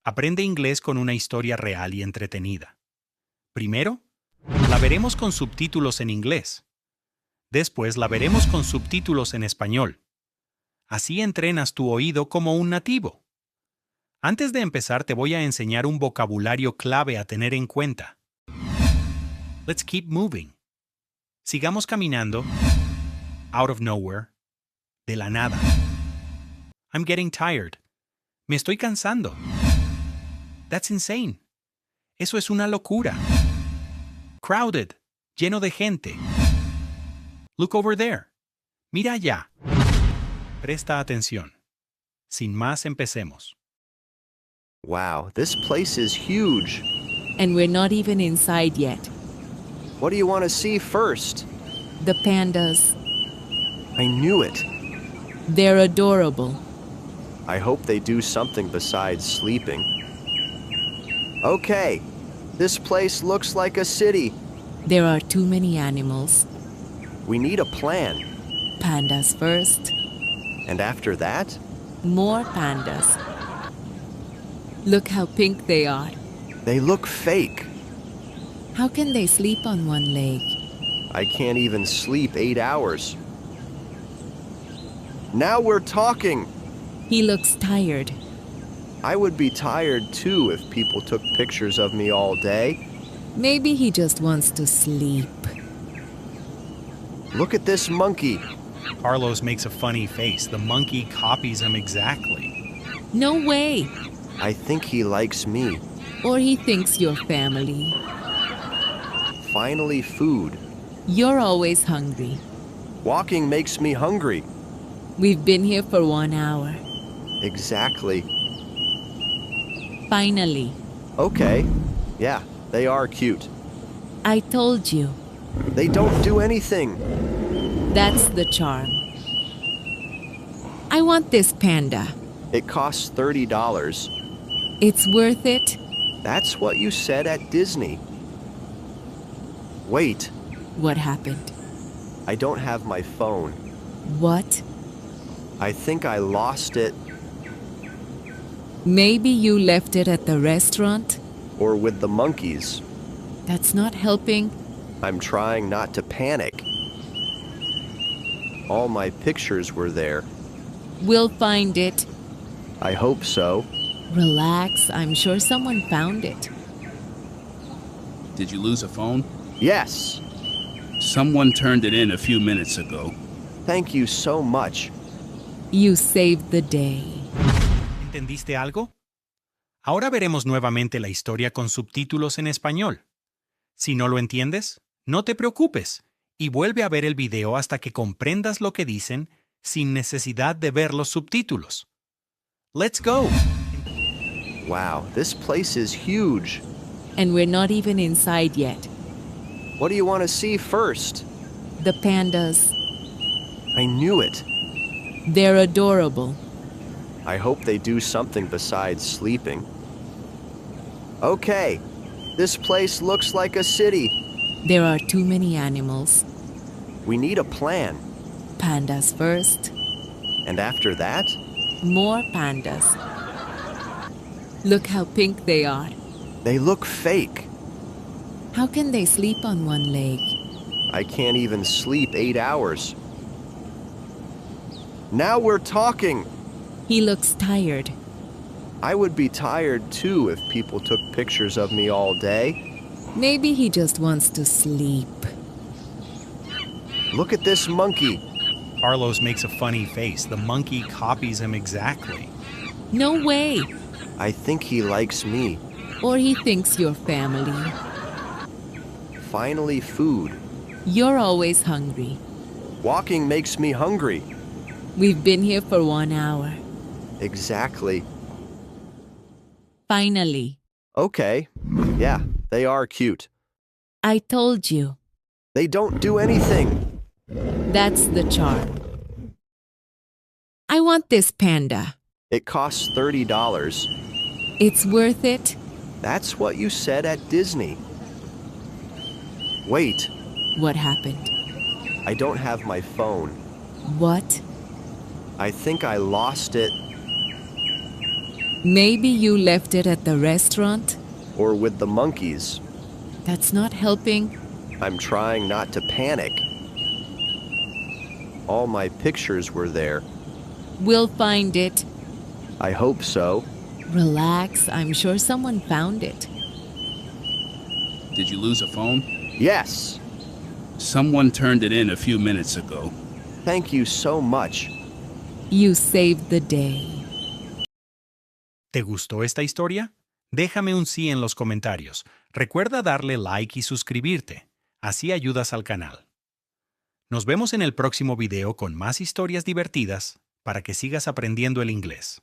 Aprende inglés con una historia real y entretenida. Primero, la veremos con subtítulos en inglés. Después la veremos con subtítulos en español. Así entrenas tu oído como un nativo. Antes de empezar te voy a enseñar un vocabulario clave a tener en cuenta. Let's keep moving. Sigamos caminando. Out of nowhere. De la nada. I'm getting tired. Me estoy cansando. That's insane. Eso es una locura. Crowded. Lleno de gente. Look over there. Mira allá. Presta atención. Sin más, empecemos. Wow, this place is huge. And we're not even inside yet. What do you want to see first? The pandas. I knew it. They're adorable. I hope they do something besides sleeping. Okay, this place looks like a city. There are too many animals. We need a plan. Pandas first. And after that? More pandas. Look how pink they are. They look fake. How can they sleep on one leg? I can't even sleep 8 hours. Now we're talking. He looks tired. I would be tired too if people took pictures of me all day. Maybe he just wants to sleep. Look at this monkey. Carlos makes a funny face. The monkey copies him exactly. No way. I think he likes me. Or he thinks you're family. Finally, food. You're always hungry. Walking makes me hungry. We've been here for 1 hour. Exactly. Finally. Okay. Yeah, they are cute. I told you. They don't do anything. That's the charm. I want this panda. It costs $30. It's worth it. That's what you said at Disney. Wait, What happened? I don't have my phone. What? I think I lost it, Maybe you left it at the restaurant? or with the monkeys. That's not helping. I'm trying not to panic. All my pictures were there. We'll find it. I hope so. Relax, I'm sure someone found it. Did you lose a phone? Yes, Someone turned it in a few minutes ago. thank you so much. You saved the day. ¿Entendiste algo? Ahora veremos nuevamente la historia con subtítulos en español. Si no lo entiendes, no te preocupes y vuelve a ver el video hasta que comprendas lo que dicen sin necesidad de ver los subtítulos. Let's go! Wow, this place is huge. And we're not even inside yet. What do you want to see first? The pandas. I knew it. They're adorable. I hope they do something besides sleeping. Okay, this place looks like a city. There are too many animals. We need a plan. Pandas first. And after that? More pandas. Look how pink they are. They look fake. How can they sleep on one leg? I can't even sleep 8 hours. Now we're talking. He looks tired. I would be tired too if people took pictures of me all day. Maybe he just wants to sleep. Look at this monkey. Carlos makes a funny face. The monkey copies him exactly. No way. I think he likes me. Or he thinks you're family. Finally, food. You're always hungry. Walking makes me hungry. We've been here for 1 hour. Exactly. Finally. Okay. Yeah, they are cute. I told you. They don't do anything. That's the charm. I want this panda. It costs $30. It's worth it. That's what you said at Disney. Wait, What happened? I don't have my phone. What? I think I lost it, Maybe you left it at the restaurant? Or with the monkeys. That's not helping. I'm trying not to panic. All my pictures were there. We'll find it. I hope so. Relax, I'm sure someone found it. Did you lose a phone? Yes. Someone turned it in a few minutes ago. Thank you so much. You saved the day. ¿Te gustó esta historia? Déjame un sí en los comentarios. Recuerda darle like y suscribirte. Así ayudas al canal. Nos vemos en el próximo video con más historias divertidas para que sigas aprendiendo el inglés.